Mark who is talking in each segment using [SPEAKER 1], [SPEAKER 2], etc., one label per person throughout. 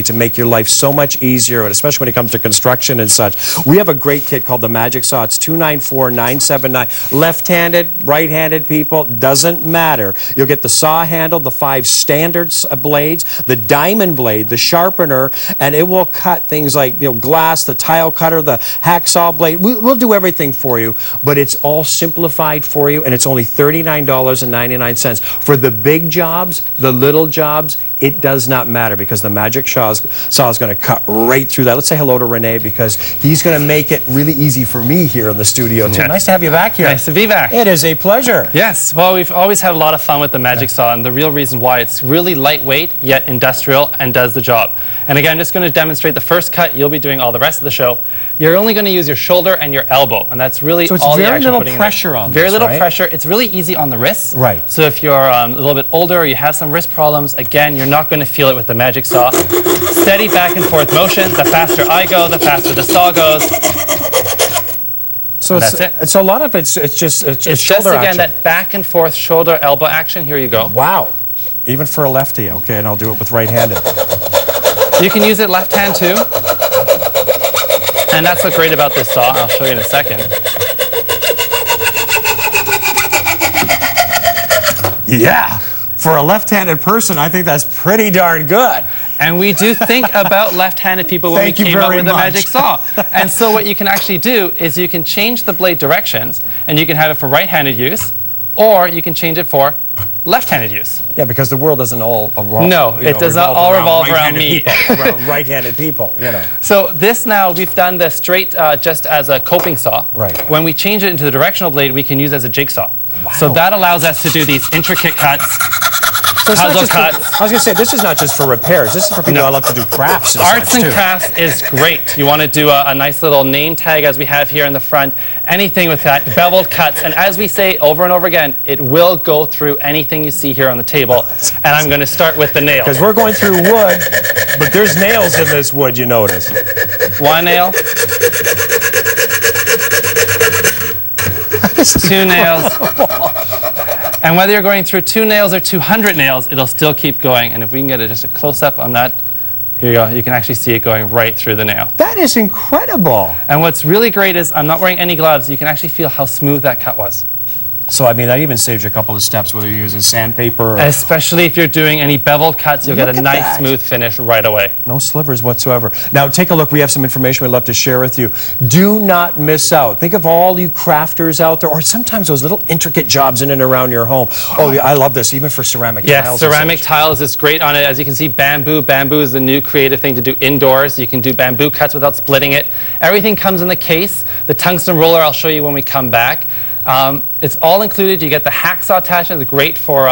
[SPEAKER 1] to make your life so much easier, and especially when it comes to construction and such. We have a great kit called the Magic Saw. It's $294,979. Left-handed, right-handed people, doesn't matter. You'll get the saw handle, the 5 standard blades, the diamond blade, the sharpener, and it will cut things like glass, the tile cutter, the hacksaw blade. We'll do everything for you, but it's all simplified for you, and it's only $39.99. For the big jobs, the little jobs, it does not matter, because the Magic Saw is going to cut right through that. Let's say hello to Rene, because he's going to make it really easy for me here in the studio too. Nice to have you back here.
[SPEAKER 2] Nice to be back.
[SPEAKER 1] It is a pleasure.
[SPEAKER 2] Yes, well, we've always had a lot of fun with the Magic Saw, and the real reason why it's really lightweight yet industrial and does the job. And again, I'm just going to demonstrate the first cut. You'll be doing all the rest of the show. You're only going to use your shoulder and your elbow, and that's really all the action.
[SPEAKER 1] So it's very little pressure on this,
[SPEAKER 2] very little pressure. It's really easy on the wrists.
[SPEAKER 1] Right.
[SPEAKER 2] So if you're a little bit older or you have some wrist problems, again, you're not going to feel it with the Magic Saw. Steady back and forth motion. The faster I go, the faster the saw goes.
[SPEAKER 1] So that's it. So a lot of it's just
[SPEAKER 2] again action. That back and forth shoulder elbow action. Here you go.
[SPEAKER 1] Wow. Even for a lefty, okay, and I'll do it with right-handed.
[SPEAKER 2] You can use it left hand too. And that's what's great about this saw. I'll show you in a second.
[SPEAKER 1] Yeah. For a left-handed person, I think that's pretty darn good.
[SPEAKER 2] And we do think about left-handed people when we came up with the Magic Saw. And so what you can actually do is you can change the blade directions, and you can have it for right-handed use, or you can change it for left-handed use.
[SPEAKER 1] Yeah, because the world doesn't all
[SPEAKER 2] it does not all revolve around me.
[SPEAKER 1] Around right-handed people,
[SPEAKER 2] So this now, we've done the straight just as a coping saw.
[SPEAKER 1] Right.
[SPEAKER 2] When we change it into the directional blade, we can use it as a jigsaw.
[SPEAKER 1] Wow.
[SPEAKER 2] So that allows us to do these intricate cuts.
[SPEAKER 1] So I was going to say, this is not just for repairs. This is for people that love to do crafts.
[SPEAKER 2] Arts and crafts is great. You want to do a nice little name tag, as we have here in the front. Anything with that, beveled cuts. And as we say over and over again, it will go through anything you see here on the table. And I'm going to start with the nails.
[SPEAKER 1] Because we're going through wood, but there's nails in this wood, you notice.
[SPEAKER 2] One nail. Two nails. And whether you're going through 2 nails or 200 nails, it'll still keep going. And if we can get just a close-up on that, here you go. You can actually see it going right through the nail.
[SPEAKER 1] That is incredible.
[SPEAKER 2] And what's really great is I'm not wearing any gloves. You can actually feel how smooth that cut was.
[SPEAKER 1] So, I mean, that even saves you a couple of steps, whether you're using sandpaper or...
[SPEAKER 2] Especially if you're doing any beveled cuts, you'll get a nice, smooth finish right away.
[SPEAKER 1] No slivers whatsoever. Now, take a look. We have some information we'd love to share with you. Do not miss out. Think of all you crafters out there, or sometimes those little intricate jobs in and around your home. Oh, I love this, even for ceramic tiles.
[SPEAKER 2] Yes, ceramic tiles is great on it. As you can see, bamboo. Bamboo is the new creative thing to do indoors. You can do bamboo cuts without splitting it. Everything comes in the case. The tungsten roller, I'll show you when we come back. It's all included. You get the hacksaw attachment. It's great for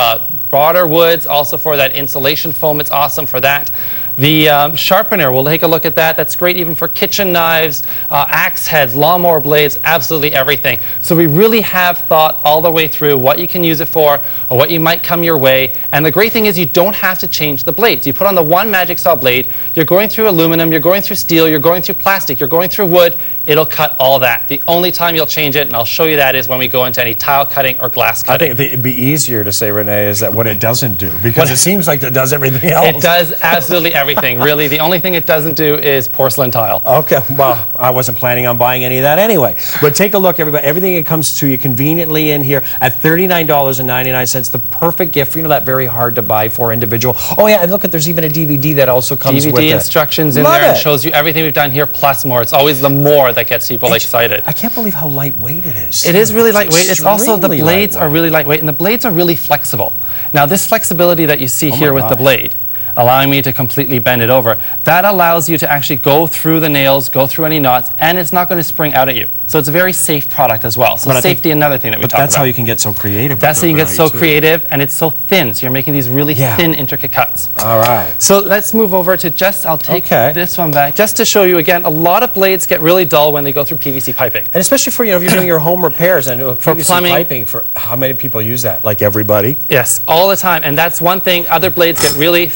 [SPEAKER 2] broader woods, also for that insulation foam. It's awesome for that. The sharpener, we'll take a look at that. That's great even for kitchen knives, axe heads, lawnmower blades, absolutely everything. So we really have thought all the way through what you can use it for, or what you might come your way. And the great thing is you don't have to change the blades. You put on the one Magic Saw blade, you're going through aluminum, you're going through steel, you're going through plastic, you're going through wood. It'll cut all that. The only time you'll change it, and I'll show you that, is when we go into any tile cutting or glass cutting.
[SPEAKER 1] I think it'd be easier to say, Rene, is that what it doesn't do, because it seems like it does everything else.
[SPEAKER 2] It does absolutely everything. Really, the only thing it doesn't do is porcelain tile.
[SPEAKER 1] Okay, well, I wasn't planning on buying any of that anyway. But take a look, everybody. Everything that comes to you conveniently in here at $39.99. The perfect gift for, that very hard to buy for individual. Oh yeah, and look, there's even a DVD that also comes with it.
[SPEAKER 2] DVD instructions in there and shows you everything we've done here plus more. It's always the more that gets people excited.
[SPEAKER 1] I can't believe how lightweight it is.
[SPEAKER 2] It is really lightweight. It's also, the blades are really lightweight, and the blades are really flexible. Now, this flexibility that you see here with the blade, allowing me to completely bend it over, that allows you to actually go through the nails, go through any knots, and it's not going to spring out at you. So it's a very safe product as well. So safety, another thing that we talk about.
[SPEAKER 1] But that's how you can get so creative.
[SPEAKER 2] That's how you can get so creative, and it's so thin. So you're making these really thin, intricate cuts.
[SPEAKER 1] All right.
[SPEAKER 2] So let's move over to I'll take this one back, just to show you again, a lot of blades get really dull when they go through PVC piping.
[SPEAKER 1] And especially for, if you're doing your home repairs and
[SPEAKER 2] for
[SPEAKER 1] PVC
[SPEAKER 2] plumbing.
[SPEAKER 1] piping, for how many people use that? Like everybody?
[SPEAKER 2] Yes, all the time. And that's one thing. Other blades get really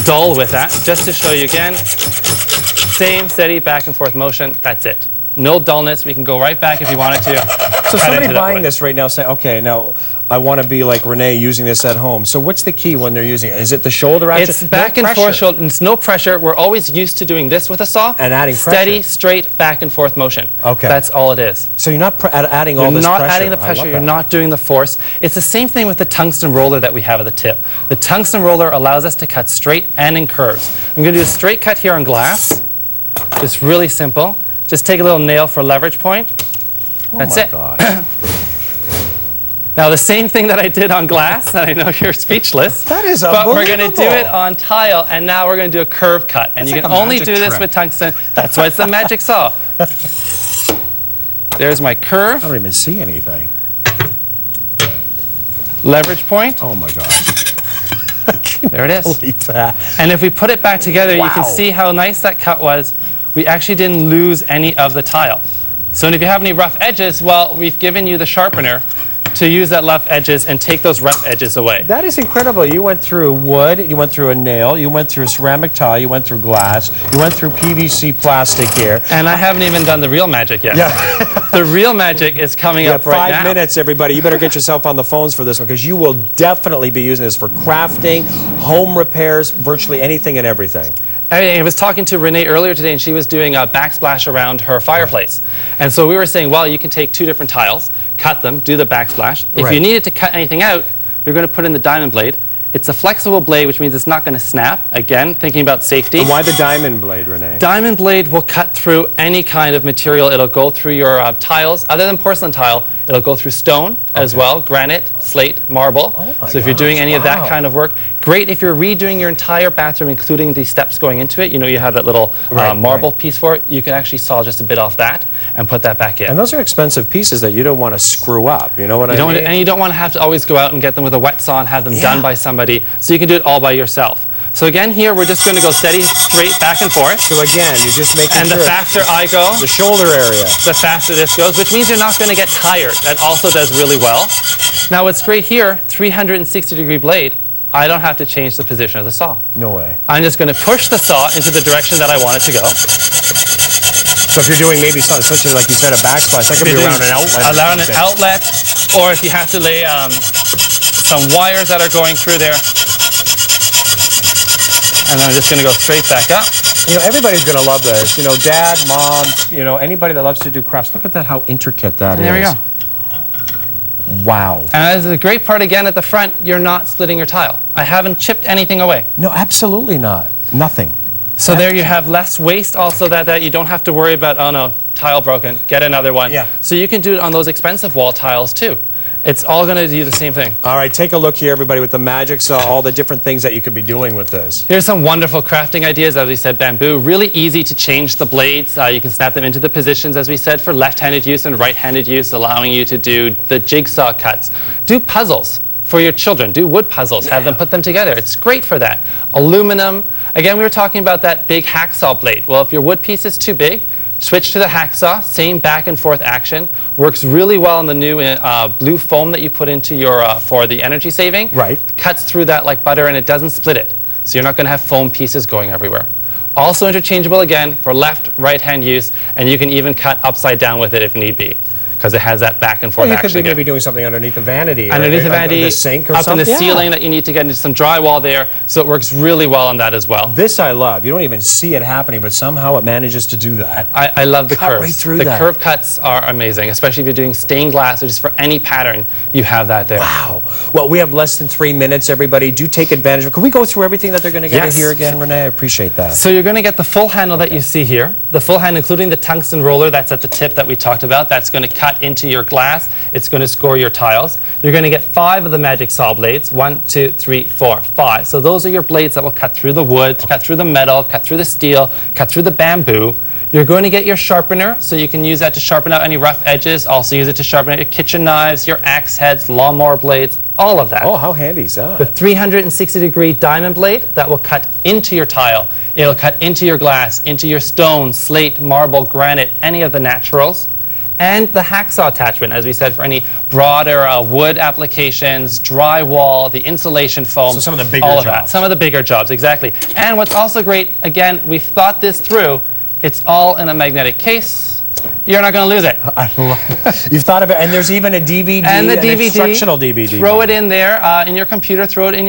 [SPEAKER 2] dull with that. Just to show you again, same steady back and forth motion. That's it. No dullness. We can go right back if you wanted to.
[SPEAKER 1] So somebody buying this right now saying, okay, now I want to be like Renee using this at home. So what's the key when they're using it? Is it the shoulder action?
[SPEAKER 2] It's back and forth shoulder. It's no pressure. We're always used to doing this with a saw.
[SPEAKER 1] And adding pressure.
[SPEAKER 2] Steady, straight, back and forth motion.
[SPEAKER 1] Okay.
[SPEAKER 2] That's all it is.
[SPEAKER 1] So you're not adding all this pressure.
[SPEAKER 2] You're not adding the pressure. You're not doing the force. It's the same thing with the tungsten roller that we have at the tip. The tungsten roller allows us to cut straight and in curves. I'm going to do a straight cut here on glass. It's really simple. Just take a little nail for leverage point. That's it.
[SPEAKER 1] Oh my God.
[SPEAKER 2] Now, the same thing that I did on glass, and I know you're speechless.
[SPEAKER 1] That is
[SPEAKER 2] but
[SPEAKER 1] unbelievable.
[SPEAKER 2] we're going to do it on tile, and now we're going to do a curve cut. And
[SPEAKER 1] That's
[SPEAKER 2] you
[SPEAKER 1] like
[SPEAKER 2] can
[SPEAKER 1] a
[SPEAKER 2] only
[SPEAKER 1] magic
[SPEAKER 2] do this
[SPEAKER 1] trick.
[SPEAKER 2] with tungsten. That's why it's the magic saw. There's my curve.
[SPEAKER 1] I don't even see anything.
[SPEAKER 2] Leverage point.
[SPEAKER 1] Oh my God.
[SPEAKER 2] There it is.
[SPEAKER 1] Believe that.
[SPEAKER 2] And if we put it back together, you
[SPEAKER 1] Wow.
[SPEAKER 2] can see how nice that cut was. We actually didn't lose any of the tile. So if you have any rough edges, well, we've given you the sharpener to use that rough edges and take those rough edges away.
[SPEAKER 1] That is incredible. You went through wood, you went through a nail, you went through a ceramic tile, you went through glass, you went through PVC plastic here.
[SPEAKER 2] And I haven't even done the real magic yet.
[SPEAKER 1] Yeah.
[SPEAKER 2] The real magic is coming
[SPEAKER 1] You
[SPEAKER 2] up
[SPEAKER 1] have
[SPEAKER 2] right now.
[SPEAKER 1] 5 minutes, everybody. You better get yourself on the phones for this one because you will definitely be using this for crafting, home repairs, virtually anything and everything.
[SPEAKER 2] I was talking to Renee earlier today, and she was doing a backsplash around her fireplace. And so we were saying, well, you can take 2 different tiles, cut them, do the backsplash. If
[SPEAKER 1] Right.
[SPEAKER 2] you needed to cut anything out, you're going to put in the diamond blade. It's a flexible blade, which means it's not going to snap. Again, thinking about safety.
[SPEAKER 1] And why the diamond blade, Renee?
[SPEAKER 2] Diamond blade will cut through any kind of material. It'll go through your tiles. Other than porcelain tile, it'll go through stone as well, granite, slate, marble.
[SPEAKER 1] Oh my
[SPEAKER 2] So if you're doing
[SPEAKER 1] gosh,
[SPEAKER 2] any of that
[SPEAKER 1] wow.
[SPEAKER 2] kind of work, great. If you're redoing your entire bathroom, including the steps going into it, you know you have that little
[SPEAKER 1] Right,
[SPEAKER 2] marble
[SPEAKER 1] right.
[SPEAKER 2] piece for it, you can actually saw just a bit off that and put that back in.
[SPEAKER 1] And those are expensive pieces that you don't want to screw up. You know what I
[SPEAKER 2] You don't,
[SPEAKER 1] mean?
[SPEAKER 2] and you don't want to have to always go out and get them with a wet saw and have them
[SPEAKER 1] Yeah.
[SPEAKER 2] done by somebody. So you can do it all by yourself. So again, here we're just going to go steady, straight, back and forth.
[SPEAKER 1] So again, you're just making
[SPEAKER 2] And
[SPEAKER 1] sure
[SPEAKER 2] the faster I go,
[SPEAKER 1] the shoulder area.
[SPEAKER 2] the faster this goes, which means you're not going to get tired. That also does really well. Now what's great here, 360-degree blade, I don't have to change the position of the saw.
[SPEAKER 1] No way.
[SPEAKER 2] I'm just going to push the saw into the direction that I want it to go.
[SPEAKER 1] So if you're doing maybe something such as, like you said, a backsplash, that could be around an outlet. or
[SPEAKER 2] Around an
[SPEAKER 1] something.
[SPEAKER 2] outlet, or if you have to lay some wires that are going through there. And then I'm just going to go straight back up.
[SPEAKER 1] You know, everybody's going to love this. You know, dad, mom, you know, anybody that loves to do crafts. Look at that, how intricate that is.
[SPEAKER 2] There we go.
[SPEAKER 1] Wow.
[SPEAKER 2] And that's the great part again at the front, you're not splitting your tile. I haven't chipped anything away.
[SPEAKER 1] No, absolutely not. Nothing.
[SPEAKER 2] So there you have less waste also that you don't have to worry about, oh no, tile broken, get another one.
[SPEAKER 1] Yeah.
[SPEAKER 2] So you can do it on those expensive wall tiles too. It's all going to do the same thing.
[SPEAKER 1] All right, take a look here, everybody, with the magic saw, all the different things that you could be doing with this.
[SPEAKER 2] Here's some wonderful crafting ideas. As we said, bamboo, really easy to change the blades. You can snap them into the positions, as we said, for left-handed use and right-handed use, allowing you to do the jigsaw cuts. Do puzzles for your children. Do wood puzzles. Have them put them together. It's great for that. Aluminum. Again, we were talking about that big hacksaw blade. Well, if your wood piece is too big, switch to the hacksaw, same back and forth action. Works really well on the new blue foam that you put into your, for the energy saving.
[SPEAKER 1] Right.
[SPEAKER 2] Cuts through that like butter and it doesn't split it. So you're not going to have foam pieces going everywhere. Also interchangeable again for left, right hand use, and you can even cut upside down with it if need be, because it has that back and forth
[SPEAKER 1] Well, you
[SPEAKER 2] action
[SPEAKER 1] could be
[SPEAKER 2] again.
[SPEAKER 1] maybe doing something underneath the vanity. or
[SPEAKER 2] Underneath the
[SPEAKER 1] under
[SPEAKER 2] vanity,
[SPEAKER 1] the sink or
[SPEAKER 2] up
[SPEAKER 1] something.
[SPEAKER 2] in the
[SPEAKER 1] Yeah.
[SPEAKER 2] ceiling that you need to get into some drywall there, so it works really well on that as well.
[SPEAKER 1] This I love. You don't even see it happening, but somehow it manages to do that.
[SPEAKER 2] I love the
[SPEAKER 1] Cut
[SPEAKER 2] curves.
[SPEAKER 1] right through
[SPEAKER 2] the
[SPEAKER 1] that.
[SPEAKER 2] curve cuts are amazing, especially if you're doing stained glass or just for any pattern, you have that there.
[SPEAKER 1] Wow. Well, we have less than 3 minutes, everybody. Do take advantage of it. Can we go through everything that they're going to get
[SPEAKER 2] Yes.
[SPEAKER 1] here again, Renee? I appreciate that.
[SPEAKER 2] So you're going to get the full handle that you see here. The full handle, including the tungsten roller that's at the tip that we talked about. That's going to cut into your glass. It's going to score your tiles. You're going to get 5 of the magic saw blades. 1, 2, 3, 4, 5. So those are your blades that will cut through the wood, cut through the metal, cut through the steel, cut through the bamboo. You're going to get your sharpener, so you can use that to sharpen out any rough edges. Also use it to sharpen out your kitchen knives, your axe heads, lawnmower blades, all of that.
[SPEAKER 1] Oh, how handy is that?
[SPEAKER 2] The 360-degree diamond blade that will cut into your tile. It'll cut into your glass, into your stone, slate, marble, granite, any of the naturals. And the hacksaw attachment, as we said, for any broader wood applications, drywall, the insulation foam.
[SPEAKER 1] So some of the bigger
[SPEAKER 2] all of
[SPEAKER 1] jobs.
[SPEAKER 2] that. Some of the bigger jobs, exactly. And what's also great, again, we've thought this through. It's all in a magnetic case. you're not going to lose it.
[SPEAKER 1] I love it. You've thought of it, and there's even a DVD,
[SPEAKER 2] And the
[SPEAKER 1] an
[SPEAKER 2] DVD,
[SPEAKER 1] instructional DVD.
[SPEAKER 2] throw it in there in your computer, throw it in